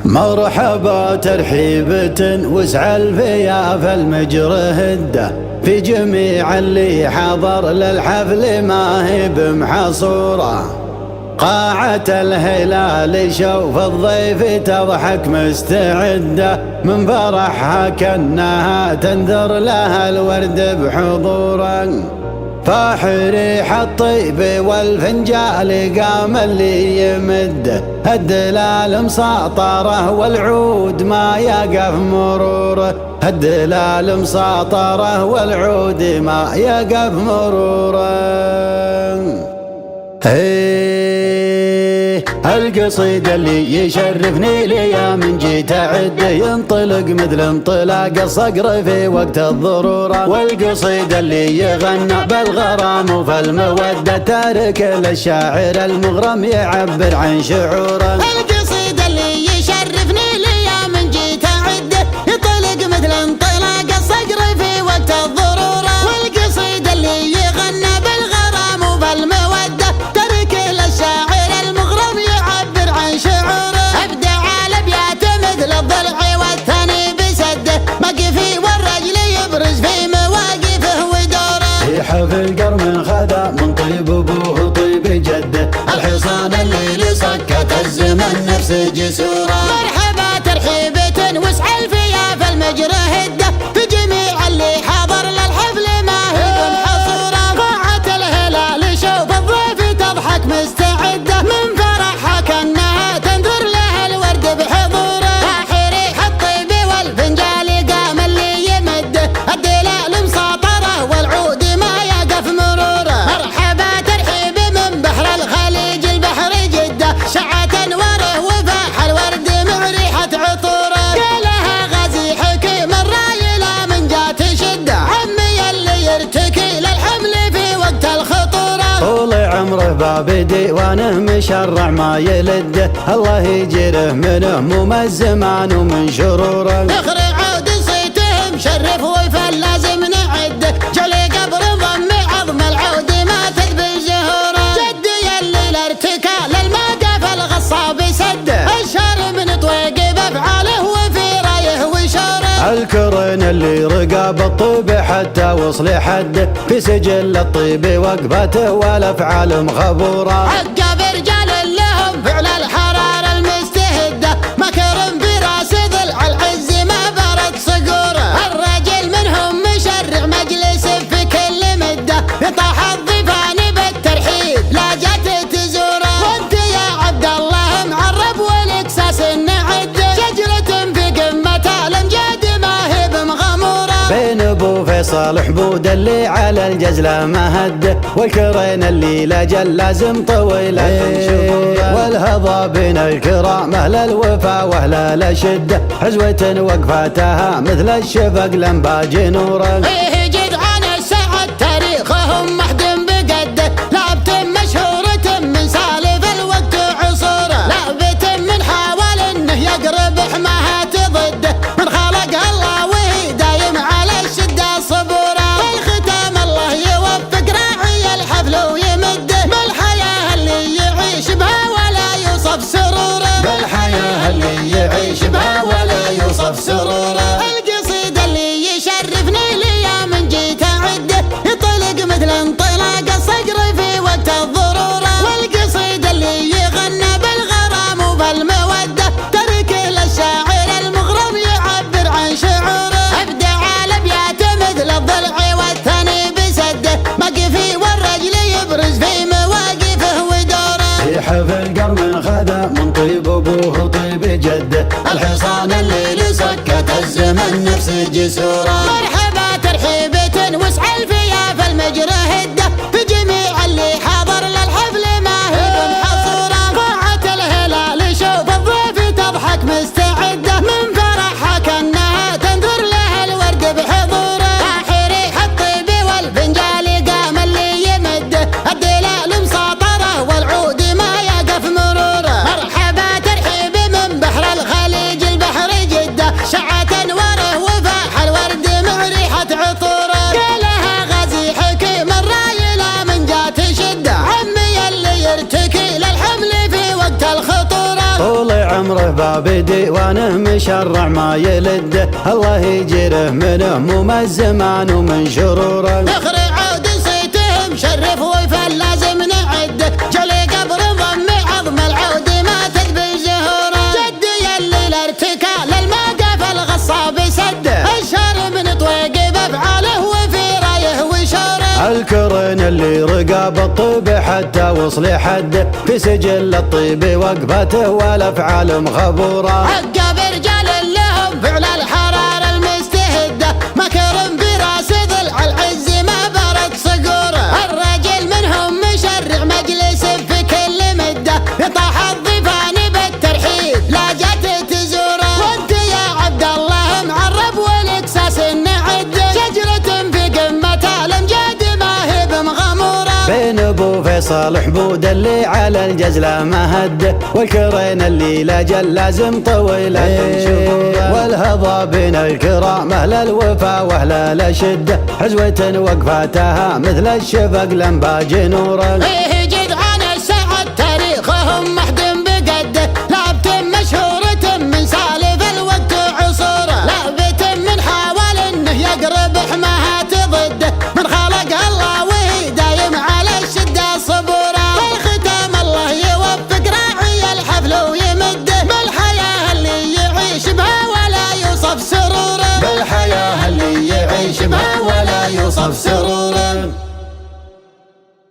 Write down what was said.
مرحبا ترحيبة وسع الفيا المجر هده في جميع اللي حضر للحفل ما هي بمحصورة. قاعة الهلال شوف الضيف تضحك مستعدة من فرحها كأنها تنذر لها الورد بحضورا. فاح ريح الطيب والفنجال قام اللي يمده الدلال مساطره والعود ما يقف مروره. الدلال مساطره والعود ما يقف مروره. القصيد اللي يشرفني ليا من جيت أعد ينطلق مثل انطلاق الصقر في وقت الضرورة. والقصيد اللي يغنى بالغرام وفي المودة تارك للشاعر المغرم يعبر عن شعوره. القصيد اللي يشرفني ليا من جيت أعد ينطلق مثل انطلاق الصقر في وقت الضرورة. والقصيد اللي يغنى بالغرام وفي المودة تارك للشاعر المغرم يعبر عن شعوره. ابدع الابيات مثل الضلع والثاني بسده مقفي والرجل يبرز في مواقفه ودوره. في حفل قرم خذا من طيب ابوه طيب جده الحصان اللي سكت الزمن نفس جسوره. مرحبا ترحيبة وسع الفيا المجر هده في جميع اللي حضر للحفل ما هي بمحصوره. قاعة الهلال شوف الضيف تضحك مستعده من فرحها كأنها تنذر لها الورد بحضوره. راح ريح الطيب والفنجال قام اللي يمده الدلال مساطره والعود ما يقف مروره. مرحبا ترحيب من بحر الخليج البحر جده شعت انواره وفاح الورد مع ريحه عطوره. قالها غازي حكيم الرايله من جات شده عمي اللي يرتكي للحمل في وقت الخطوره. طول عمره باب ديوانه مشرع ما يلده الله يجيره منه مو من الزمان ومن شروره. فخر عود صيته مشرف وفلازم نعده جلي قبر ضم عظم العود ما تذبل زهوره. جدي اللي الارتكى للموقف الغصاب سده اشهر من طويق بافعاله وفي رايه وشوره. الكرن اللي رقى بالطيب حتى وصل حده في سجل الطيب وقفته والافعال مخبوره. عقب رجال لهم فعل الحراره المستهده مكرم في راس ضلع العز ما برد صقوره. الرجل منهم مشرع مجلس في كل مده يطاح الضيفان بالترحيب لا جت تزوره. وانت يا عبد الله معرب والاكساس نعده شجره في قمتها الامجاد ما هي بمغموره. بين ابو فيصل حبود اللي على الجزله مهده والكرين اللي لاجل لازم طويله شبوره. والهضا بين الكرام اهل الوفا واهل الشده حزوه وقفاتها مثل الشفق لمباج نوره. فيه جدعان السعد تاريخهم محدم بقده لعبة مشهورة من سالف الوقت عصوره. لعبة من حاول انه يقرب حماها تضده من خلق الله وهي دايم على الشدة صبوره. والختام الله يوفق راعي الحفل ويمده بالحياة اللي يعيش بها ولا يوصف سروره. بالحياه اللي يعيش بها ولا يوصف سروره. القصيد اللي يشرفني ليا من جيت أعده ينطلق مثل انطلاق الصقر في وقت الضرورة. والقصيد اللي يغنى بالغرام وفي المودة ترك للشاعر المغرم يعبر عن شعوره. ابدع الابيات مثل الضلع والثاني بسده مقفي والرجل يبرز في مواقفه ودوره. في حفل قرم خذا من طيب ابوه طيب جده الحصان اللي سكت الزمن نفس جسوره. مرحبا ترحيبة وسع الفيا المجر هده في جميع اللي حضر للحفل ما هي بمحصوره. قاعة الهلال شوف الضيف تضحك مستعده من فرحها كأنها تنذر لها الورد بحضوره. راح ريح الطيب والفنجال قام اللي يمده الدلال مساطره والعود ما يقف مروره. مرحبا ترحيب من بحر الخليج البحر جده شعت انواره وفاح الورد مع عمره باب ديوانه مشرع ما يلده، الله يجيره منه مو من الزمان ومن شروره. نخر عود نسيتهم شرف ويفل لازم نعده، جلي قبر ضم عظم العود ما تدبي زهوره. جدي يلي الارتكال الموقف الغصاب سده، اشهر من طويق بافعاله وفي رايه وشوره. الكرن اللي رقاب الطيب حتى وصل حده، في سجل الطيب وقفته والافعال مخبوره. عقب رجال لهم فعل الحرار المستهده، مكرم براس ضلع العز ما برد صقوره. الرجل منهم مشرع مجلس في كل مده، يطاح الضيفان بالترحيب لا جت تزوره. وانت يا عبد الله معرب والاقساس النعده، شجره في قمتها الامجاد ما هي بمغموره. بين ابو فيصل حبود اللي على الجزله ما هده، والكرين اللي لاجل لازم طويله تنشفه. والهضا بين الكرام اهل الوفا واهل الشده، حزوه وقفاتها مثل الشفق لمباج نوره. ايه جدعان السعد تاريخهم محدم بقده، لعبة مشهورة من سالف الوقت وعصوره. لعبة من حاول انه يقرب حماها ضده، من خلق الله وهي دايم على الشدة صبوره. والختام الله يوفق راعي الحفل ويمده، بالحياة اللي يعيش بها ولا يوصف سروره. بالحياه اللي يعيش بها ولا يوصف سروره.